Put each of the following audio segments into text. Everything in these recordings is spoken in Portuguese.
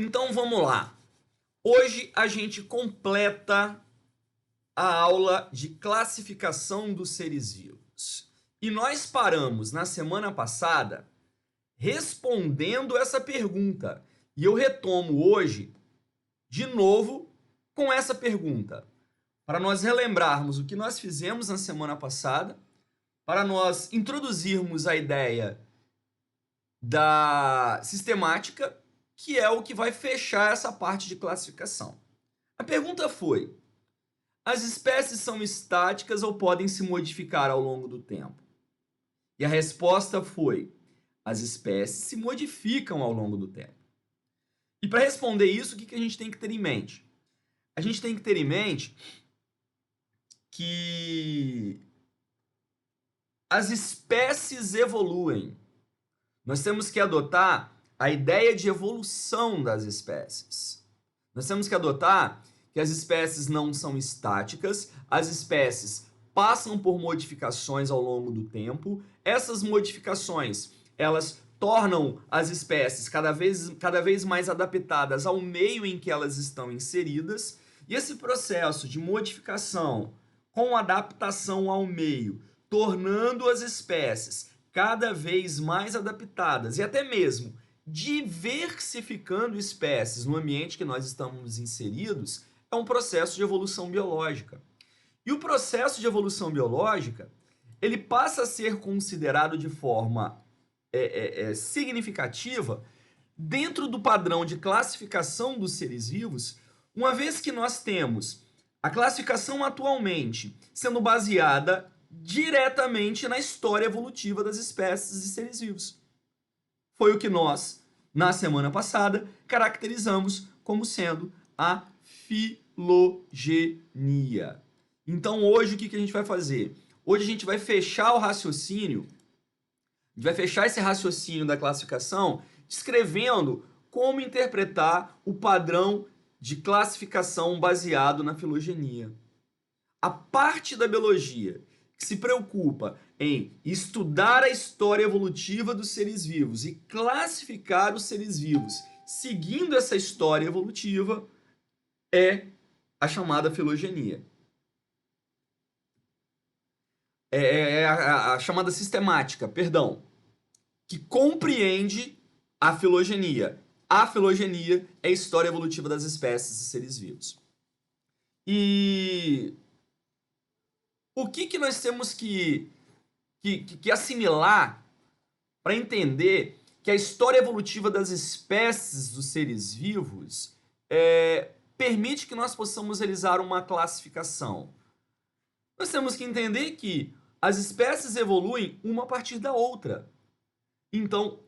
Então vamos lá. Hoje a gente completa a aula de classificação dos seres vivos. E nós paramos na semana passada respondendo essa pergunta. E eu retomo hoje de novo com essa pergunta, para nós relembrarmos o que nós fizemos na semana passada, para nós introduzirmos a ideia da sistemática, que é o que vai fechar essa parte de classificação. A pergunta foi: as espécies são estáticas ou podem se modificar ao longo do tempo? E a resposta foi: as espécies se modificam ao longo do tempo. E para responder isso, o que a gente tem que ter em mente? A gente tem que ter em mente que as espécies evoluem. Nós temos que adotar a ideia de evolução das espécies. Nós temos que adotar que as espécies não são estáticas, as espécies passam por modificações ao longo do tempo. Essas modificações, elas tornam as espécies cada vez mais adaptadas ao meio em que elas estão inseridas. E esse processo de modificação com adaptação ao meio, tornando as espécies cada vez mais adaptadas e até mesmo diversificando espécies no ambiente que nós estamos inseridos, é um processo de evolução biológica. E o processo de evolução biológica, ele passa a ser considerado de forma significativa dentro do padrão de classificação dos seres vivos, uma vez que nós temos a classificação atualmente sendo baseada diretamente na história evolutiva das espécies e seres vivos. Foi o que nós, na semana passada, caracterizamos como sendo a filogenia. Então, hoje, o que a gente vai fazer? Hoje a gente vai fechar o raciocínio, a gente vai fechar esse raciocínio da classificação, descrevendo como interpretar o padrão de classificação baseado na filogenia. A parte da biologia que se preocupa em estudar a história evolutiva dos seres vivos e classificar os seres vivos seguindo essa história evolutiva é a chamada filogenia. A chamada sistemática, perdão, que compreende a filogenia. A filogenia é a história evolutiva das espécies e seres vivos. E o que nós temos que assimilar para entender que a história evolutiva das espécies dos seres vivos permite que nós possamos realizar uma classificação? Nós temos que entender que as espécies evoluem uma a partir da outra. Então,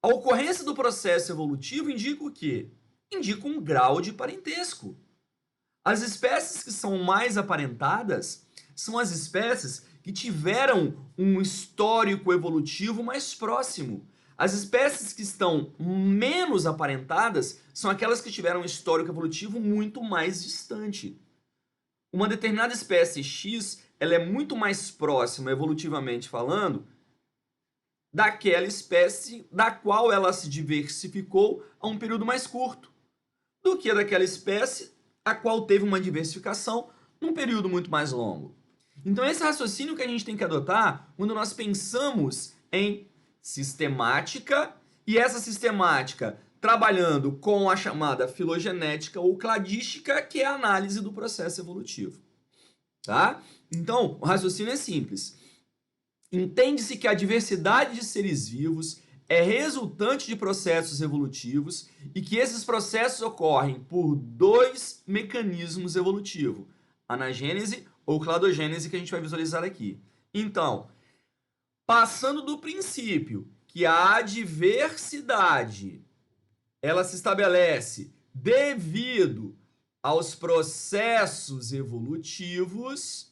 a ocorrência do processo evolutivo indica o quê? Indica um grau de parentesco. As espécies que são mais aparentadas são as espécies que tiveram um histórico evolutivo mais próximo. As espécies que estão menos aparentadas são aquelas que tiveram um histórico evolutivo muito mais distante. Uma determinada espécie X, ela é muito mais próxima, evolutivamente falando, daquela espécie da qual ela se diversificou a um período mais curto, do que daquela espécie a qual teve uma diversificação num período muito mais longo. Então esse raciocínio que a gente tem que adotar quando nós pensamos em sistemática, e essa sistemática trabalhando com a chamada filogenética ou cladística, que é a análise do processo evolutivo. Tá? Então, o raciocínio é simples. Entende-se que a diversidade de seres vivos é resultante de processos evolutivos e que esses processos ocorrem por dois mecanismos evolutivos, anagênese ou cladogênese, que a gente vai visualizar aqui. Então, passando do princípio que a diversidade ela se estabelece devido aos processos evolutivos,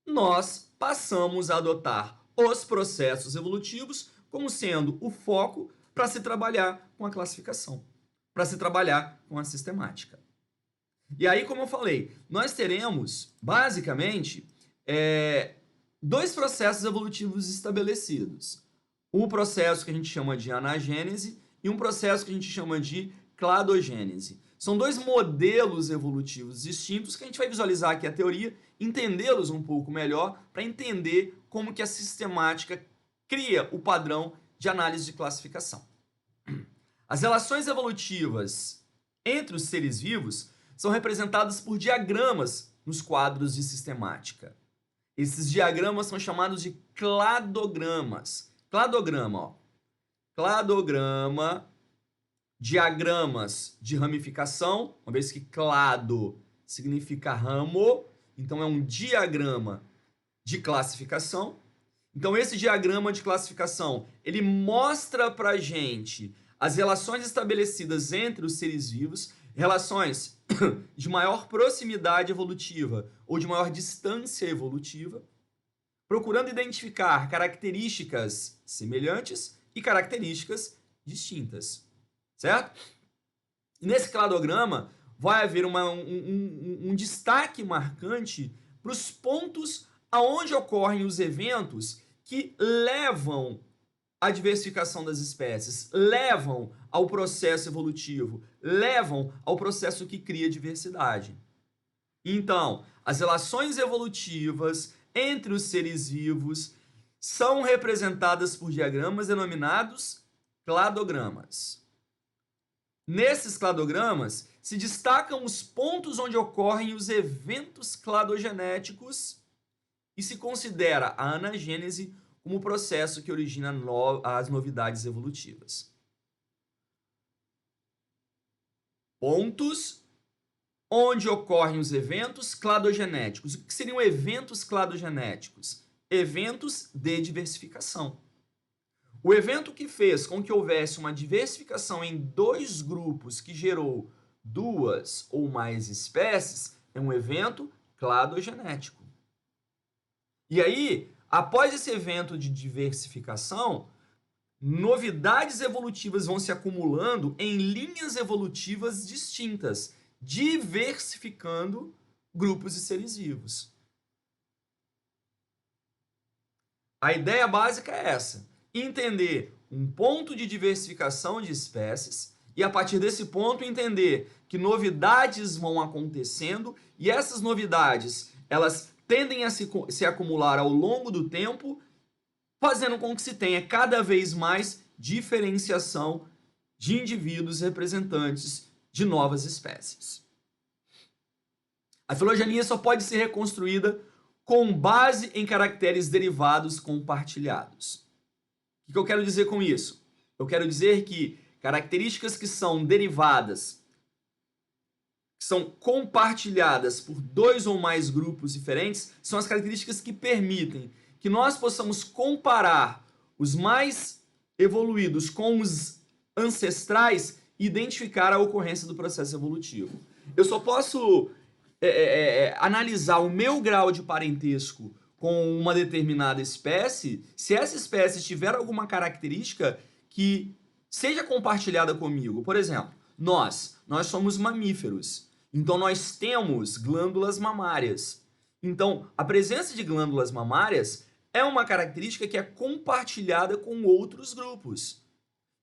nós passamos a adotar os processos evolutivos como sendo o foco para se trabalhar com a classificação, para se trabalhar com a sistemática. E aí, como eu falei, nós teremos, basicamente, dois processos evolutivos estabelecidos. O processo que a gente chama de anagênese e um processo que a gente chama de cladogênese. São dois modelos evolutivos distintos que a gente vai visualizar aqui a teoria, entendê-los um pouco melhor para entender como que a sistemática cria o padrão de análise de classificação. As relações evolutivas entre os seres vivos são representadas por diagramas nos quadros de sistemática. Esses diagramas são chamados de cladogramas. Cladograma, ó. Cladograma, diagramas de ramificação, uma vez que clado significa ramo, então é um diagrama de classificação. Então esse diagrama de classificação, ele mostra pra gente as relações estabelecidas entre os seres vivos, relações de maior proximidade evolutiva ou de maior distância evolutiva, procurando identificar características semelhantes e características distintas, certo? E nesse cladograma vai haver um destaque marcante para os pontos aonde ocorrem os eventos que levam à diversificação das espécies, levam ao processo evolutivo, levam ao processo que cria diversidade. Então, as relações evolutivas entre os seres vivos são representadas por diagramas denominados cladogramas. Nesses cladogramas se destacam os pontos onde ocorrem os eventos cladogenéticos e se considera a anagênese como o processo que origina as novidades evolutivas. Pontos onde ocorrem os eventos cladogenéticos. O que seriam eventos cladogenéticos? Eventos de diversificação. O evento que fez com que houvesse uma diversificação em dois grupos que gerou duas ou mais espécies é um evento cladogenético. E aí, após esse evento de diversificação, novidades evolutivas vão se acumulando em linhas evolutivas distintas, diversificando grupos de seres vivos. A ideia básica é essa: entender um ponto de diversificação de espécies e, a partir desse ponto, entender que novidades vão acontecendo e essas novidades, elas tendem a se acumular ao longo do tempo, fazendo com que se tenha cada vez mais diferenciação de indivíduos representantes de novas espécies. A filogenia só pode ser reconstruída com base em caracteres derivados compartilhados. O que eu quero dizer com isso? Eu quero dizer que características que são derivadas, que são compartilhadas por dois ou mais grupos diferentes, são as características que permitem que nós possamos comparar os mais evoluídos com os ancestrais e identificar a ocorrência do processo evolutivo. Eu só posso analisar o meu grau de parentesco com uma determinada espécie se essa espécie tiver alguma característica que seja compartilhada comigo. Por exemplo, nós somos mamíferos, então nós temos glândulas mamárias. Então, a presença de glândulas mamárias é uma característica que é compartilhada com outros grupos.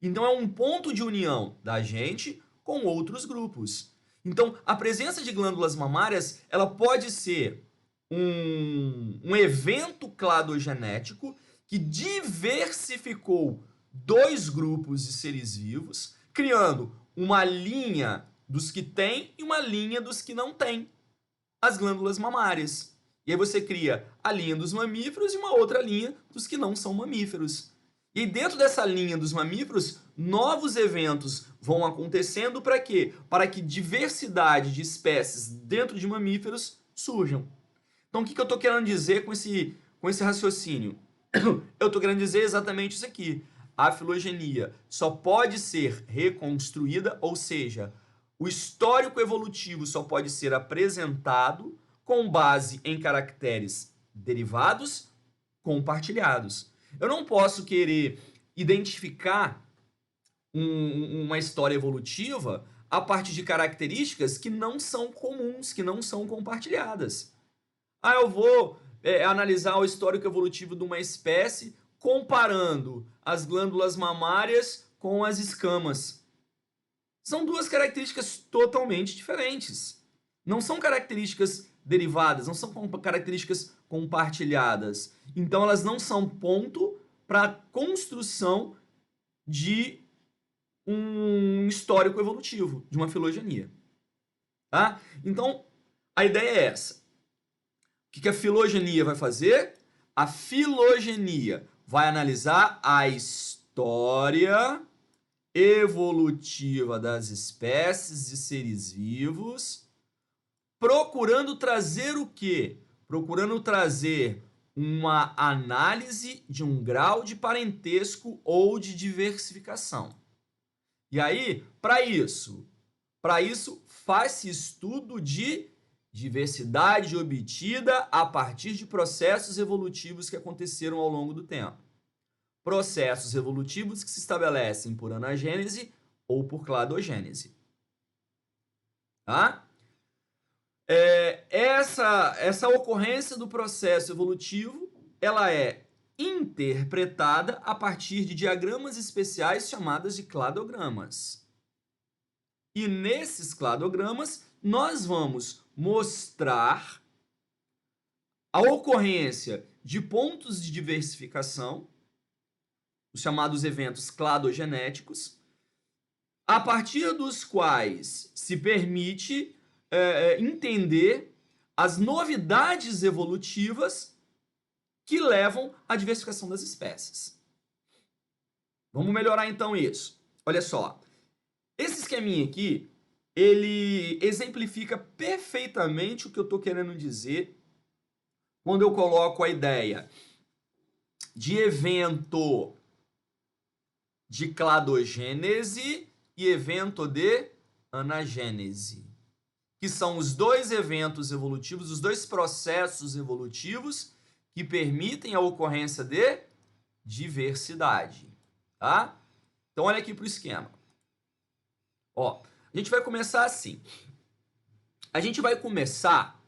Então, é um ponto de união da gente com outros grupos. Então, a presença de glândulas mamárias, ela pode ser um evento cladogenético que diversificou dois grupos de seres vivos, criando uma linha dos que têm e uma linha dos que não têm as glândulas mamárias. E aí você cria a linha dos mamíferos e uma outra linha dos que não são mamíferos. E dentro dessa linha dos mamíferos, novos eventos vão acontecendo para quê? Para que diversidade de espécies dentro de mamíferos surjam. Então, o que eu estou querendo dizer com esse raciocínio? Eu estou querendo dizer exatamente isso aqui. A filogenia só pode ser reconstruída, ou seja, o histórico evolutivo só pode ser apresentado com base em caracteres derivados compartilhados. Eu não posso querer identificar uma história evolutiva a partir de características que não são comuns, que não são compartilhadas. Eu vou analisar o histórico evolutivo de uma espécie comparando as glândulas mamárias com as escamas. São duas características totalmente diferentes. Não são características derivadas, não são características compartilhadas. Então, elas não são ponto para a construção de um histórico evolutivo, de uma filogenia. Tá? Então, a ideia é essa. O que a filogenia vai fazer? A filogenia vai analisar a história evolutiva das espécies de seres vivos, procurando trazer o quê? Procurando trazer uma análise de um grau de parentesco ou de diversificação. E aí, para isso faz-se estudo de diversidade obtida a partir de processos evolutivos que aconteceram ao longo do tempo. Processos evolutivos que se estabelecem por anagênese ou por cladogênese. Tá? Essa ocorrência do processo evolutivo, ela é interpretada a partir de diagramas especiais chamados de cladogramas. E nesses cladogramas, nós vamos mostrar a ocorrência de pontos de diversificação, os chamados eventos cladogenéticos, a partir dos quais se permite entender as novidades evolutivas que levam à diversificação das espécies. Vamos melhorar então isso. Olha só, esse esqueminha aqui, ele exemplifica perfeitamente o que eu estou querendo dizer quando eu coloco a ideia de evento de cladogênese e evento de anagênese, que são os dois eventos evolutivos, os dois processos evolutivos que permitem a ocorrência de diversidade, tá? Então olha aqui para o esquema. Ó, a gente vai começar assim. A gente vai começar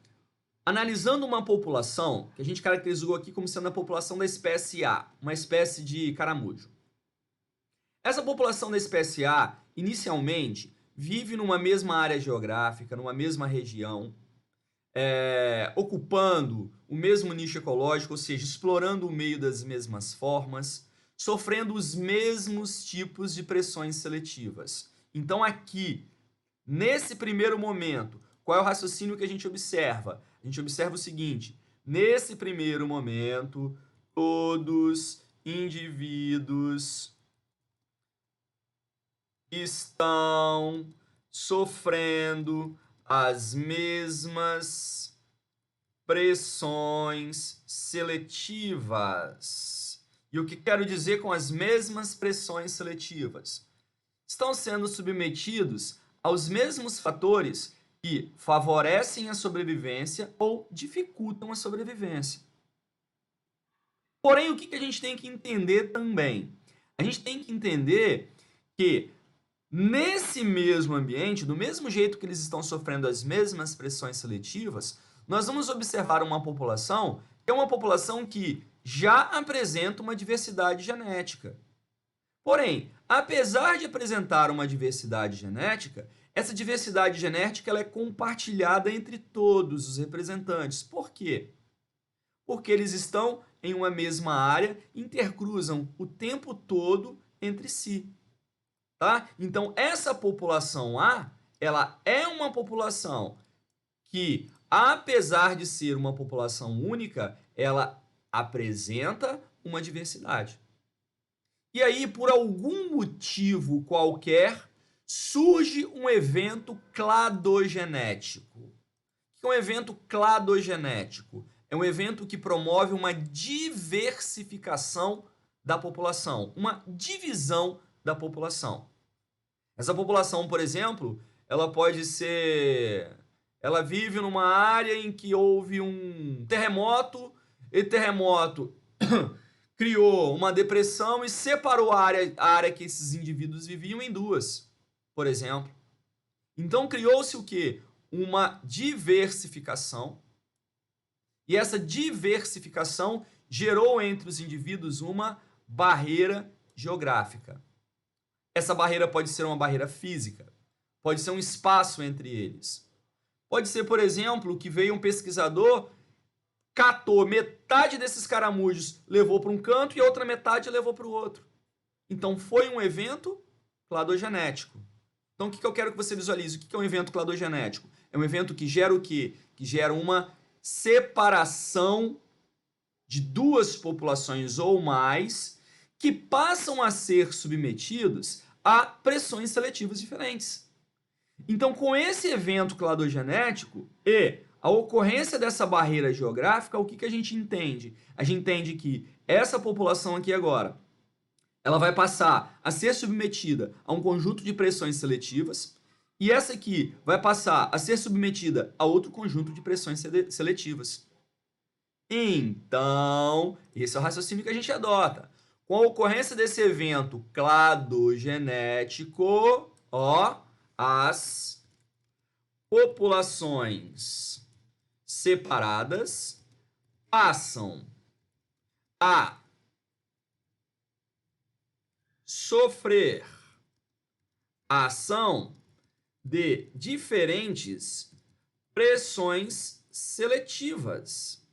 analisando uma população que a gente caracterizou aqui como sendo a população da espécie A, uma espécie de caramujo. Essa população da espécie A, inicialmente, vive numa mesma área geográfica, numa mesma região, ocupando o mesmo nicho ecológico, ou seja, explorando o meio das mesmas formas, sofrendo os mesmos tipos de pressões seletivas. Então aqui, nesse primeiro momento, qual é o raciocínio que a gente observa? A gente observa o seguinte: nesse primeiro momento, todos indivíduos estão sofrendo as mesmas pressões seletivas. E o que quero dizer com as mesmas pressões seletivas? Estão sendo submetidos aos mesmos fatores que favorecem a sobrevivência ou dificultam a sobrevivência. Porém, o que a gente tem que entender também? A gente tem que entender que nesse mesmo ambiente, do mesmo jeito que eles estão sofrendo as mesmas pressões seletivas, nós vamos observar uma população que é uma população que já apresenta uma diversidade genética. Porém, apesar de apresentar uma diversidade genética, essa diversidade genética ela é compartilhada entre todos os representantes. Por quê? Porque eles estão em uma mesma área, intercruzam o tempo todo entre si. Tá? Então, essa população A, ela é uma população que, apesar de ser uma população única, ela apresenta uma diversidade. E aí, por algum motivo qualquer, surge um evento cladogenético. O que é um evento cladogenético? É um evento que promove uma diversificação da população, uma divisão da população. Essa população, por exemplo, ela pode ser... Ela vive numa área em que houve um terremoto, e terremoto criou uma depressão e separou a área que esses indivíduos viviam em duas, por exemplo. Então criou-se o quê? Uma diversificação. E essa diversificação gerou entre os indivíduos uma barreira geográfica. Essa barreira pode ser uma barreira física, pode ser um espaço entre eles. Pode ser, por exemplo, que veio um pesquisador, catou metade desses caramujos, levou para um canto e a outra metade levou para o outro. Então foi um evento cladogenético. Então o que eu quero que você visualize? O que é um evento cladogenético? É um evento que gera o quê? Que gera uma separação de duas populações ou mais que passam a ser submetidos a pressões seletivas diferentes. Então, com esse evento cladogenético e a ocorrência dessa barreira geográfica, o que a gente entende? A gente entende que essa população aqui agora, ela vai passar a ser submetida a um conjunto de pressões seletivas e essa aqui vai passar a ser submetida a outro conjunto de pressões seletivas. Então, esse é o raciocínio que a gente adota. Com a ocorrência desse evento cladogenético, ó, as populações separadas passam a sofrer a ação de diferentes pressões seletivas.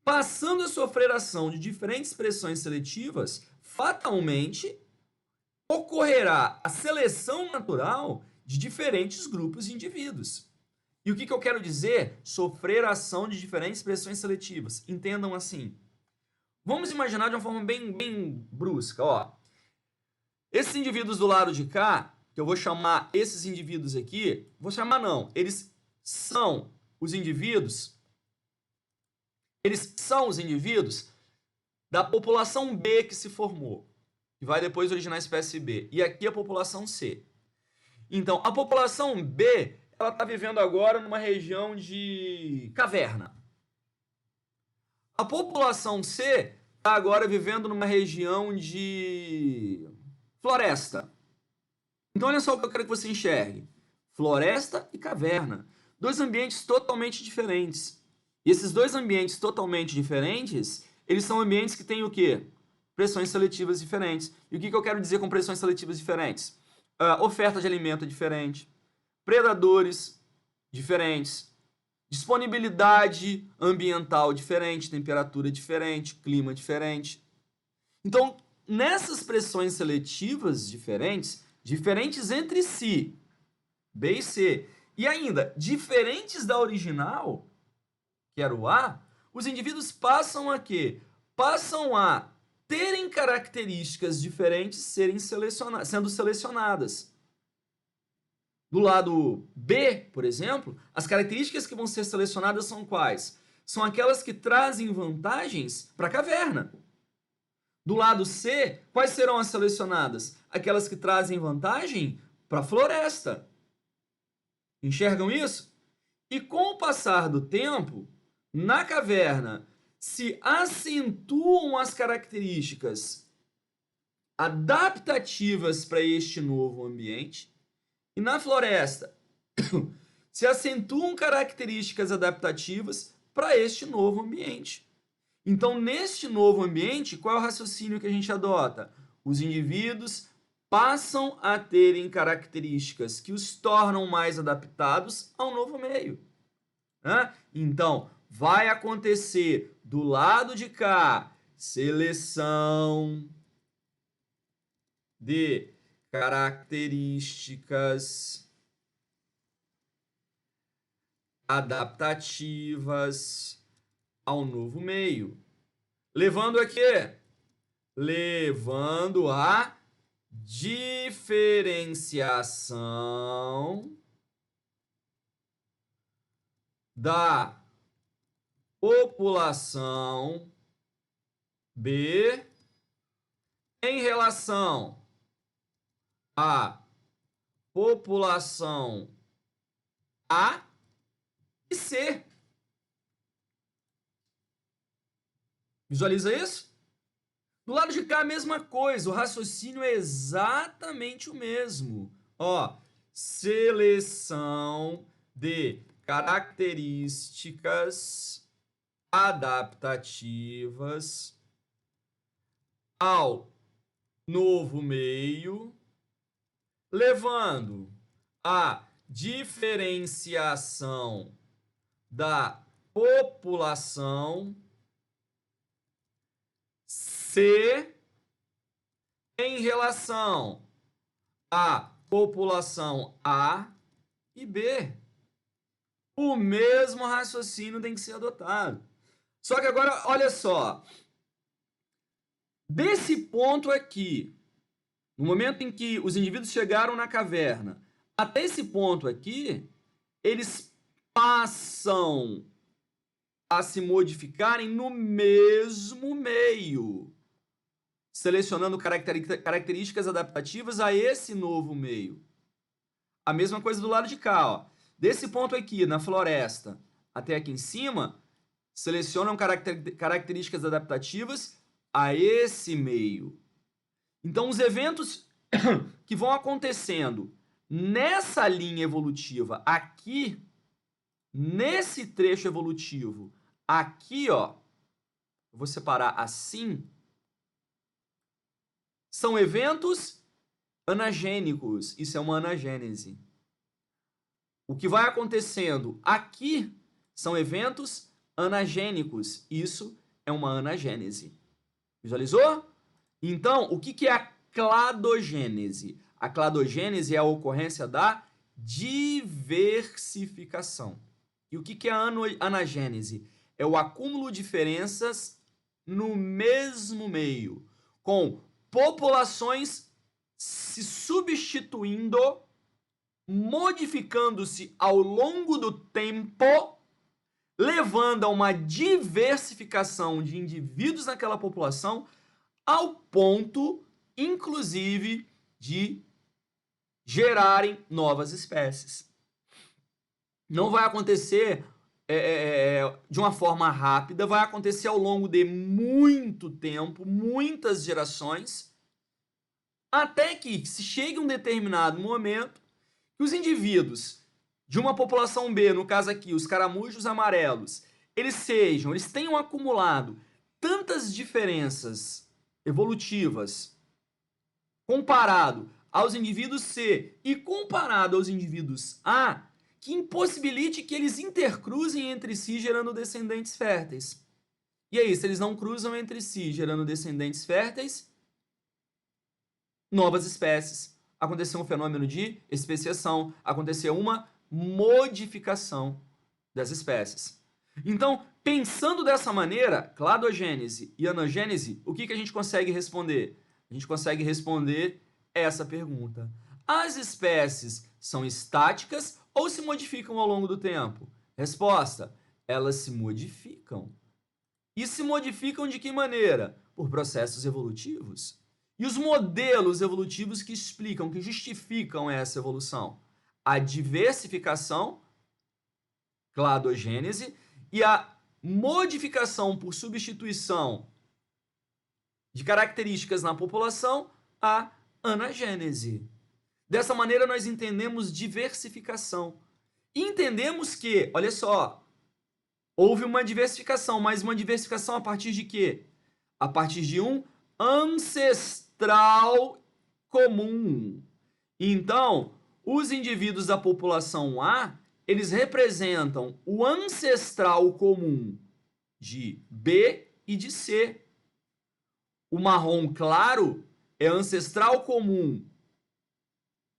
Passando a sofrer a ação de diferentes pressões seletivas, fatalmente ocorrerá a seleção natural de diferentes grupos de indivíduos. E o que eu quero dizer? Sofrer a ação de diferentes pressões seletivas. Entendam assim. Vamos imaginar de uma forma bem brusca, ó. Esses indivíduos do lado de cá, que eu vou chamar esses indivíduos aqui, vou chamar não, eles são os indivíduos da população B que se formou, que vai depois originar a espécie B. E aqui a população C. Então, a população B, ela está vivendo agora numa região de caverna. A população C está agora vivendo numa região de floresta. Então, olha só o que eu quero que você enxergue. Floresta e caverna. Dois ambientes totalmente diferentes. E esses dois ambientes totalmente diferentes, eles são ambientes que têm o quê? Pressões seletivas diferentes. E o que eu quero dizer com pressões seletivas diferentes? Oferta de alimento diferente, predadores diferentes, disponibilidade ambiental diferente, temperatura diferente, clima diferente. Então, nessas pressões seletivas diferentes entre si, B e C, e ainda diferentes da original, que era o A, os indivíduos passam a quê? Passam a terem características diferentes sendo selecionadas. Do lado B, por exemplo, as características que vão ser selecionadas são quais? São aquelas que trazem vantagens para a caverna. Do lado C, quais serão as selecionadas? Aquelas que trazem vantagem para a floresta. Enxergam isso? E com o passar do tempo, na caverna, se acentuam as características adaptativas para este novo ambiente, e na floresta se acentuam características adaptativas para este novo ambiente. Então, neste novo ambiente, qual é o raciocínio que a gente adota? Os indivíduos passam a terem características que os tornam mais adaptados ao novo meio. Então, vai acontecer do lado de cá seleção de características adaptativas ao novo meio. Levando a quê? Levando a diferenciação da população B em relação à população A e C. Visualiza isso? Do lado de cá a mesma coisa, o raciocínio é exatamente o mesmo. Ó, seleção de características adaptativas ao novo meio, levando a diferenciação da população C em relação à população A e B. O mesmo raciocínio tem que ser adotado. Só que agora, olha só. Desse ponto aqui, no momento em que os indivíduos chegaram na caverna, até esse ponto aqui, eles passam a se modificarem no mesmo meio, selecionando características adaptativas a esse novo meio. A mesma coisa do lado de cá, ó. Desse ponto aqui, na floresta, até aqui em cima, selecionam características adaptativas a esse meio. Então, os eventos que vão acontecendo nessa linha evolutiva aqui, nesse trecho evolutivo aqui, ó, eu vou separar assim, são eventos anagênicos. Isso é uma anagênese. O que vai acontecendo aqui são eventos anagênicos. Isso é uma anagênese. Visualizou? Então, o que é a cladogênese? A cladogênese é a ocorrência da diversificação. E o que é a anagênese? É o acúmulo de diferenças no mesmo meio, com populações se substituindo, modificando-se ao longo do tempo, levando a uma diversificação de indivíduos naquela população, ao ponto, inclusive, de gerarem novas espécies. Não vai acontecer de uma forma rápida, vai acontecer ao longo de muito tempo, muitas gerações, até que se chegue um determinado momento que os indivíduos de uma população B, no caso aqui, os caramujos amarelos, eles tenham acumulado tantas diferenças evolutivas comparado aos indivíduos C e comparado aos indivíduos A, que impossibilite que eles intercruzem entre si gerando descendentes férteis. E aí, se eles não cruzam entre si gerando descendentes férteis, novas espécies. Aconteceu um fenômeno de especiação, aconteceu uma modificação das espécies. Então, pensando dessa maneira, cladogênese e anagênese, o que a gente consegue responder? A gente consegue responder essa pergunta. As espécies são estáticas ou se modificam ao longo do tempo? Resposta: elas se modificam. E se modificam de que maneira? Por processos evolutivos. E os modelos evolutivos que explicam, que justificam essa evolução? A diversificação, cladogênese, e a modificação por substituição de características na população, a anagênese. Dessa maneira, nós entendemos diversificação. E entendemos que, olha só, houve uma diversificação, mas uma diversificação a partir de quê? A partir de um ancestral comum. Então, os indivíduos da população A, eles representam o ancestral comum de B e de C. O marrom claro é ancestral comum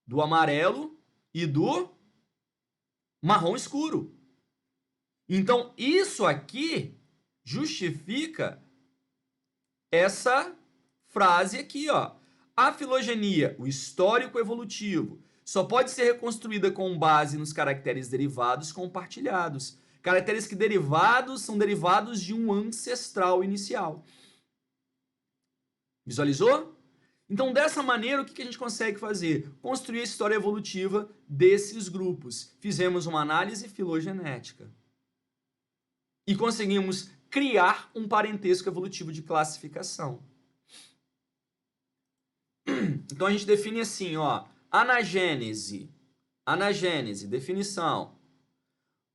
do amarelo e do marrom escuro. Então, isso aqui justifica essa frase aqui, ó. A filogenia, o histórico evolutivo, só pode ser reconstruída com base nos caracteres derivados compartilhados. Caracteres que são derivados de um ancestral inicial. Visualizou? Então, dessa maneira, o que a gente consegue fazer? Construir a história evolutiva desses grupos. Fizemos uma análise filogenética. E conseguimos criar um parentesco evolutivo de classificação. Então, a gente define assim, ó, anagênese. Anagênese, definição.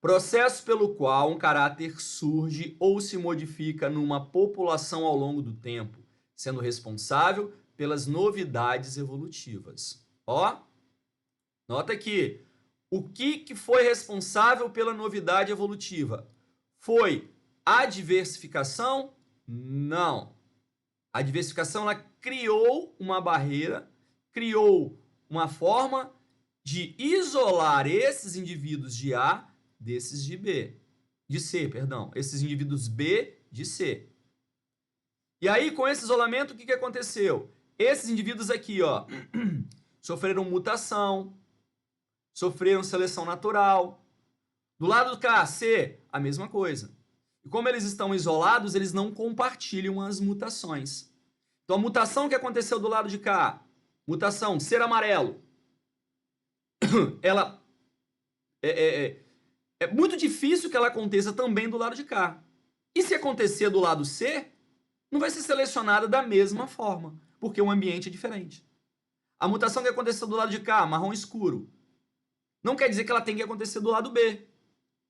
Processo pelo qual um caráter surge ou se modifica numa população ao longo do tempo, sendo responsável pelas novidades evolutivas. Ó, nota aqui. O que foi responsável pela novidade evolutiva? Foi a diversificação? Não. A diversificação ela criou uma barreira, criou uma forma de isolar esses indivíduos de A desses de B, de C, perdão, esses indivíduos B de C. E aí, com esse isolamento, o que aconteceu? Esses indivíduos aqui, ó, sofreram mutação, sofreram seleção natural. Do lado do cá, C, a mesma coisa. E como eles estão isolados, eles não compartilham as mutações. Então, a mutação que aconteceu do lado de cá, mutação ser amarelo, ela é muito difícil que ela aconteça também do lado de cá. E se acontecer do lado C, não vai ser selecionada da mesma forma, porque o ambiente é diferente. A mutação que aconteceu do lado de cá, marrom escuro, não quer dizer que ela tem que acontecer do lado B.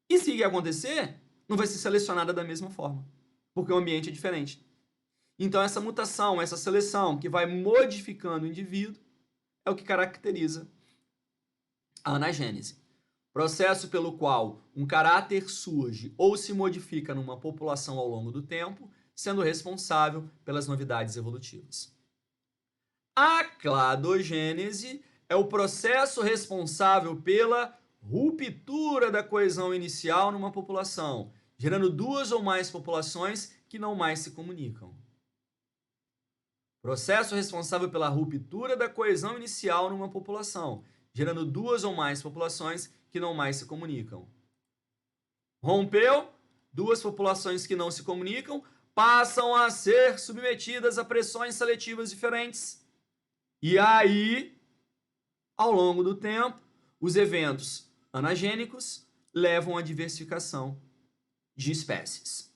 E se acontecer, não vai ser selecionada da mesma forma, porque o ambiente é diferente. Então, essa mutação, essa seleção que vai modificando o indivíduo é o que caracteriza a anagênese. Processo pelo qual um caráter surge ou se modifica numa população ao longo do tempo, sendo responsável pelas novidades evolutivas. A cladogênese é o processo responsável pela ruptura da coesão inicial numa população, gerando duas ou mais populações que não mais se comunicam. Processo responsável pela ruptura da coesão inicial numa população, gerando duas ou mais populações que não mais se comunicam. Rompeu, duas populações que não se comunicam passam a ser submetidas a pressões seletivas diferentes. E aí, ao longo do tempo, os eventos anagênicos levam à diversificação de espécies.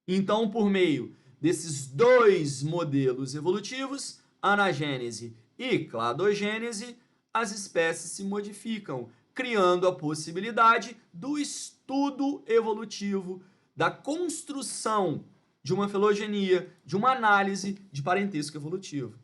Então, por meio desses dois modelos evolutivos, anagênese e cladogênese, as espécies se modificam, criando a possibilidade do estudo evolutivo, da construção de uma filogenia, de uma análise de parentesco evolutivo.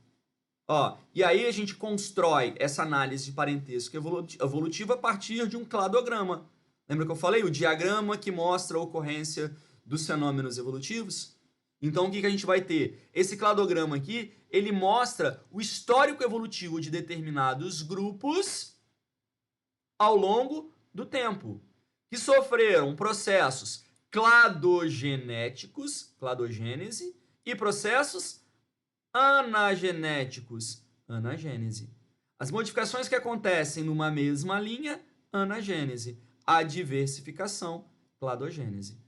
Ó, e aí a gente constrói essa análise de parentesco evolutivo a partir de um cladograma. Lembra que eu falei? O diagrama que mostra a ocorrência dos fenômenos evolutivos? Então, o que a gente vai ter? Esse cladograma aqui, ele mostra o histórico evolutivo de determinados grupos ao longo do tempo, que sofreram processos cladogenéticos, cladogênese, e processos anagenéticos, anagênese. As modificações que acontecem numa mesma linha, anagênese. A diversificação, cladogênese.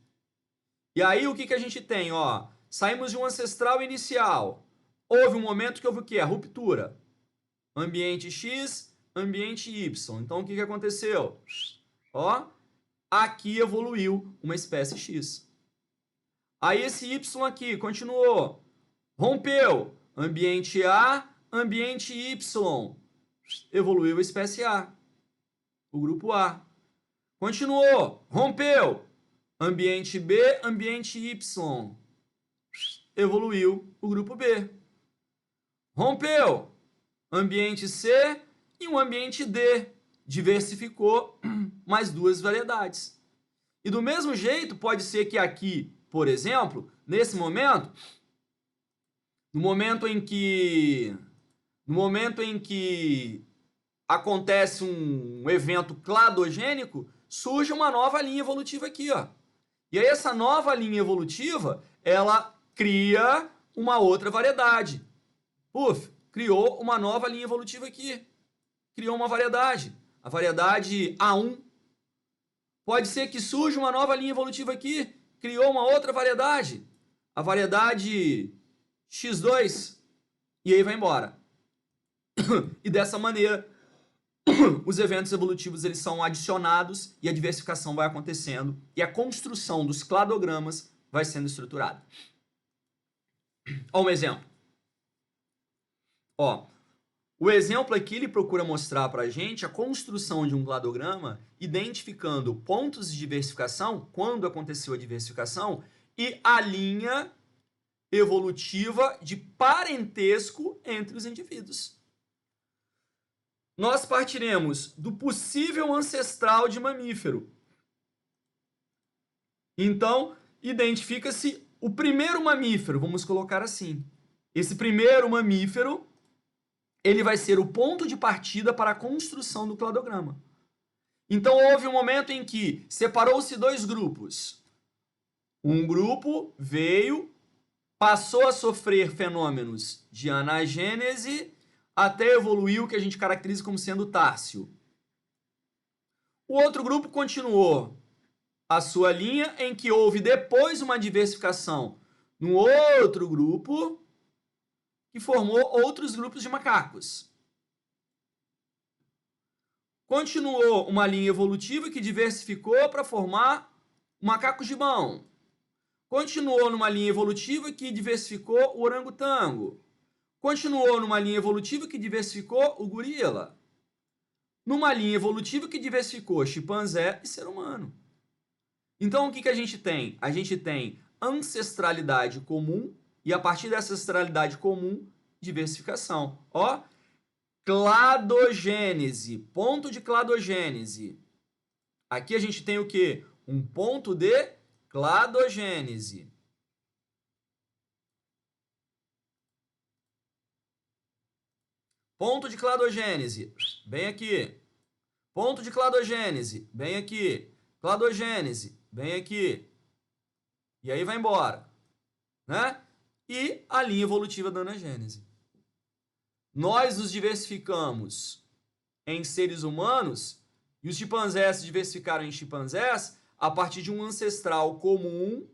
E aí o que a gente tem? Ó, saímos de um ancestral inicial. Houve um momento que houve o quê? A ruptura. Ambiente X, ambiente Y. Então o que aconteceu? Ó, aqui evoluiu uma espécie X. Aí esse Y aqui continuou. Rompeu. Ambiente A, ambiente Y. Evoluiu a espécie A. O grupo A. Continuou. Rompeu. Ambiente B, ambiente Y. Evoluiu o grupo B. Rompeu. Ambiente C e um ambiente D. Diversificou mais duas variedades. E do mesmo jeito, pode ser que aqui, por exemplo, nesse momento, no momento em que acontece um evento cladogênico, surge uma nova linha evolutiva aqui, ó. E aí essa nova linha evolutiva, ela cria uma outra variedade. Puf, criou uma nova linha evolutiva aqui. Criou uma variedade, a variedade A1. Pode ser que surja uma nova linha evolutiva aqui, criou uma outra variedade, a variedade X2, e aí vai embora. E dessa maneira, os eventos evolutivos eles são adicionados e a diversificação vai acontecendo e a construção dos cladogramas vai sendo estruturada. Ó, um exemplo. Ó, o exemplo aqui ele procura mostrar para a gente a construção de um cladograma, identificando pontos de diversificação, quando aconteceu a diversificação, e a linha evolutiva de parentesco entre os indivíduos. Nós partiremos do possível ancestral de mamífero. Então, identifica-se o primeiro mamífero, vamos colocar assim. Esse primeiro mamífero, ele vai ser o ponto de partida para a construção do cladograma. Então, houve um momento em que separou-se dois grupos. Um grupo veio, passou a sofrer fenômenos de anagênese, até evoluir o que a gente caracteriza como sendo Társio. O outro grupo continuou a sua linha, em que houve depois uma diversificação num outro grupo, que formou outros grupos de macacos. Continuou uma linha evolutiva que diversificou para formar o macaco gibão. Continuou numa linha evolutiva que diversificou o orangotango. Continuou numa linha evolutiva que diversificou o gorila. Numa linha evolutiva que diversificou chimpanzé e ser humano. Então, o que a gente tem? A gente tem ancestralidade comum e, a partir dessa ancestralidade comum, diversificação. Ó, cladogênese, ponto de cladogênese. Aqui a gente tem o quê? Um ponto de cladogênese. Ponto de cladogênese, bem aqui. Ponto de cladogênese, bem aqui. Cladogênese, bem aqui. E aí vai embora, né? E a linha evolutiva da anagênese. Nós nos diversificamos em seres humanos e os chimpanzés se diversificaram em chimpanzés a partir de um ancestral comum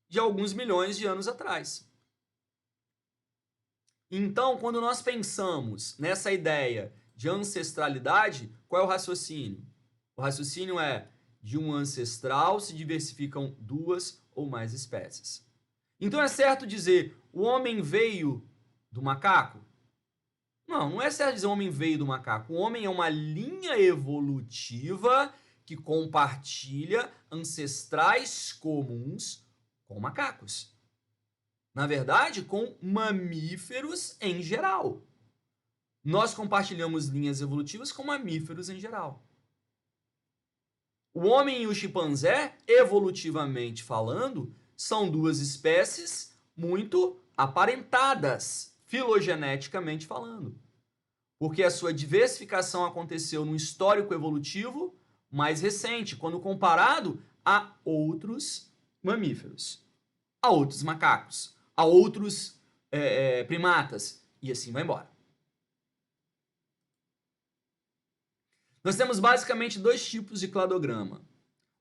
de alguns milhões de anos atrás. Então, quando nós pensamos nessa ideia de ancestralidade, qual é o raciocínio? O raciocínio é: de um ancestral se diversificam duas ou mais espécies. Então é certo dizer o homem veio do macaco? Não, não é certo dizer o homem veio do macaco. O homem é uma linha evolutiva que compartilha ancestrais comuns com macacos. Na verdade, com mamíferos em geral. Nós compartilhamos linhas evolutivas com mamíferos em geral. O homem e o chimpanzé, evolutivamente falando, são duas espécies muito aparentadas, filogeneticamente falando. Porque a sua diversificação aconteceu num histórico evolutivo mais recente, quando comparado a outros mamíferos, a outros macacos, a outros primatas, e assim vai embora. Nós temos basicamente dois tipos de cladograma.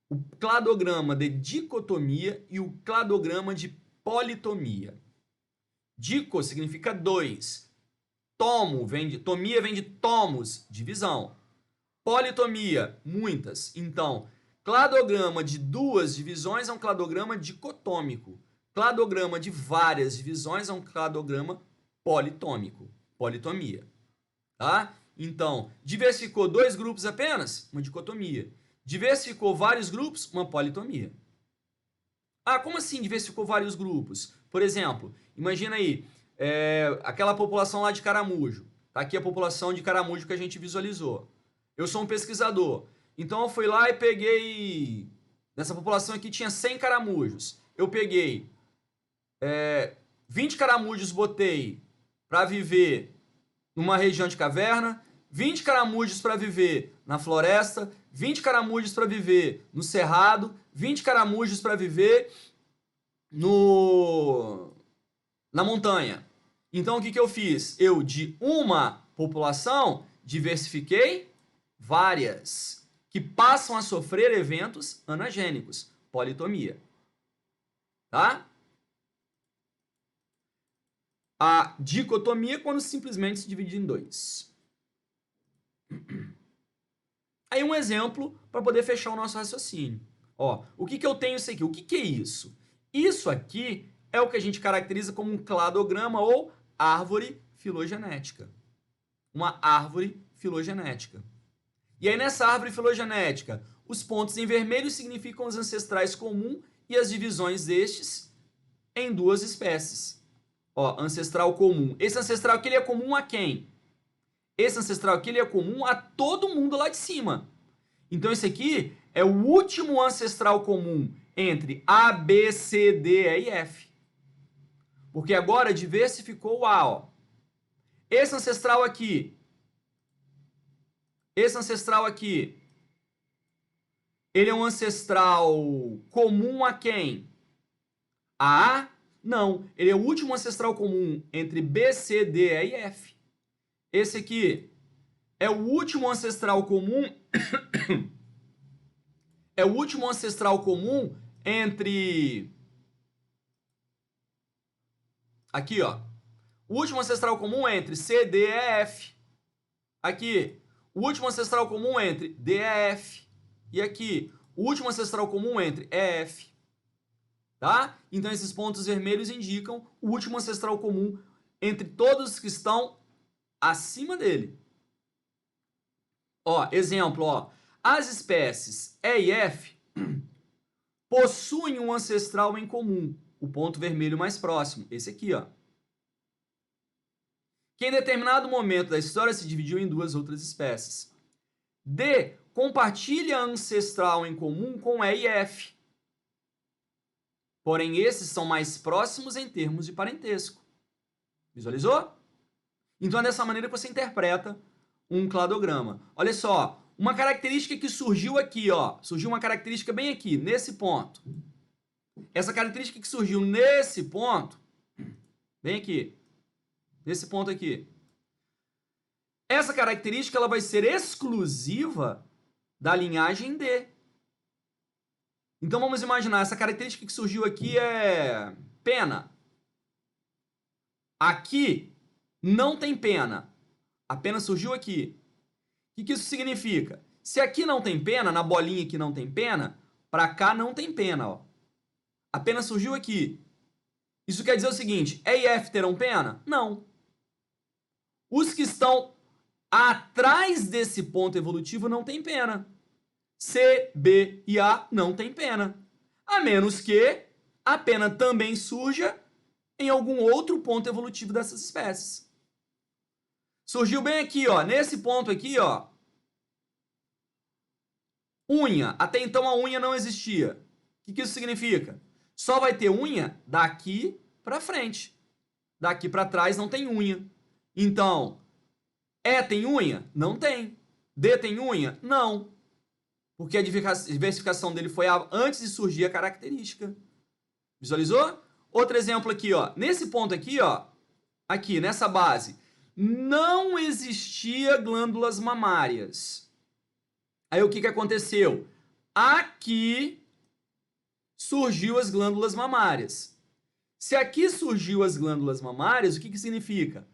O cladograma de dicotomia e o cladograma de politomia. Dico significa dois. Tomia vem de tomos, divisão. Politomia, muitas. Então, cladograma de duas divisões é um cladograma dicotômico. Cladograma de várias divisões é um cladograma politômico. Politomia. Tá? Então, diversificou dois grupos apenas? Uma dicotomia. Diversificou vários grupos? Uma politomia. Ah, como assim diversificou vários grupos? Por exemplo, imagina aí, aquela população lá de caramujo. Tá aqui a população de caramujo que a gente visualizou. Eu sou um pesquisador. Então eu fui lá e peguei... Nessa população aqui tinha 100 caramujos. Eu peguei 20 caramujos, botei para viver numa região de caverna, 20 caramujos para viver na floresta, 20 caramujos para viver no cerrado, 20 caramujos para viver na montanha. Então o que eu fiz? Eu, de uma população, diversifiquei várias, que passam a sofrer eventos anagênicos, politomia. Tá? A dicotomia é quando simplesmente se divide em dois. Aí um exemplo para poder fechar o nosso raciocínio. Ó, o que eu tenho isso aqui? O que é isso? Isso aqui é o que a gente caracteriza como um cladograma ou árvore filogenética. Uma árvore filogenética. E aí nessa árvore filogenética, os pontos em vermelho significam os ancestrais comuns e as divisões destes em duas espécies. Ó, ancestral comum. Esse ancestral aqui ele é comum a quem? Esse ancestral aqui ele é comum a todo mundo lá de cima. Então esse aqui é o último ancestral comum entre A, B, C, D, E e F. Porque agora diversificou o A, ó. Esse ancestral aqui, ele é um ancestral comum a quem? A A? Não, ele é o último ancestral comum entre B, C, D, E e F. Esse aqui é o último ancestral comum entre aqui, ó. O último ancestral comum entre C, D, E, F. Aqui, o último ancestral comum entre D, E, F. E aqui, o último ancestral comum entre E, F. Tá? Então esses pontos vermelhos indicam o último ancestral comum entre todos que estão acima dele. Ó, exemplo, ó. As espécies E e F possuem um ancestral em comum, o ponto vermelho mais próximo, esse aqui, ó. Que em determinado momento da história se dividiu em duas outras espécies. D compartilha ancestral em comum com E e F. Porém, esses são mais próximos em termos de parentesco. Visualizou? Então é dessa maneira que você interpreta um cladograma. Olha só, uma característica que surgiu aqui, ó. Surgiu uma característica bem aqui, nesse ponto. Essa característica que surgiu nesse ponto, bem aqui, nesse ponto aqui. Essa característica ela vai ser exclusiva da linhagem D. Então vamos imaginar, essa característica que surgiu aqui é pena. Aqui não tem pena. A pena surgiu aqui. O que isso significa? Se aqui não tem pena, na bolinha aqui não tem pena, para cá não tem pena, ó. A pena surgiu aqui. Isso quer dizer o seguinte, E e F terão pena? Não. Os que estão atrás desse ponto evolutivo não tem pena. C, B e A não tem pena. A menos que a pena também surja em algum outro ponto evolutivo dessas espécies. Surgiu bem aqui, ó, nesse ponto aqui, ó. Unha. Até então a unha não existia. O que isso significa? Só vai ter unha daqui para frente. Daqui para trás não tem unha. Então, E tem unha? Não tem. D tem unha? Não. Porque a diversificação dele foi antes de surgir a característica. Visualizou? Outro exemplo aqui, ó. Nesse ponto aqui, ó. Aqui, nessa base. Não existia glândulas mamárias. Aí o que aconteceu? Aqui surgiu as glândulas mamárias. Se aqui surgiu as glândulas mamárias, o que significa?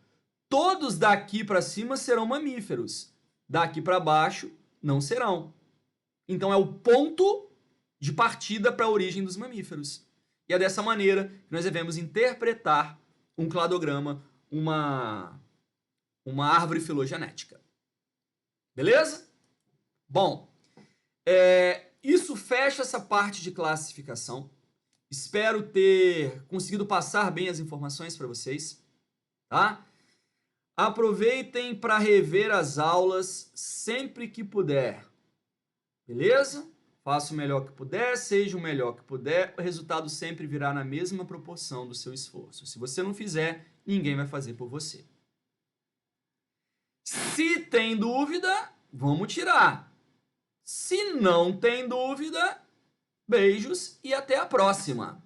Todos daqui para cima serão mamíferos. Daqui para baixo não serão. Então é o ponto de partida para a origem dos mamíferos. E é dessa maneira que nós devemos interpretar um cladograma, uma árvore filogenética. Beleza? Bom, isso fecha essa parte de classificação. Espero ter conseguido passar bem as informações para vocês, tá? Aproveitem para rever as aulas sempre que puder. Beleza? Faça o melhor que puder, seja o melhor que puder, o resultado sempre virá na mesma proporção do seu esforço. Se você não fizer, ninguém vai fazer por você. Se tem dúvida, vamos tirar. Se não tem dúvida, beijos e até a próxima!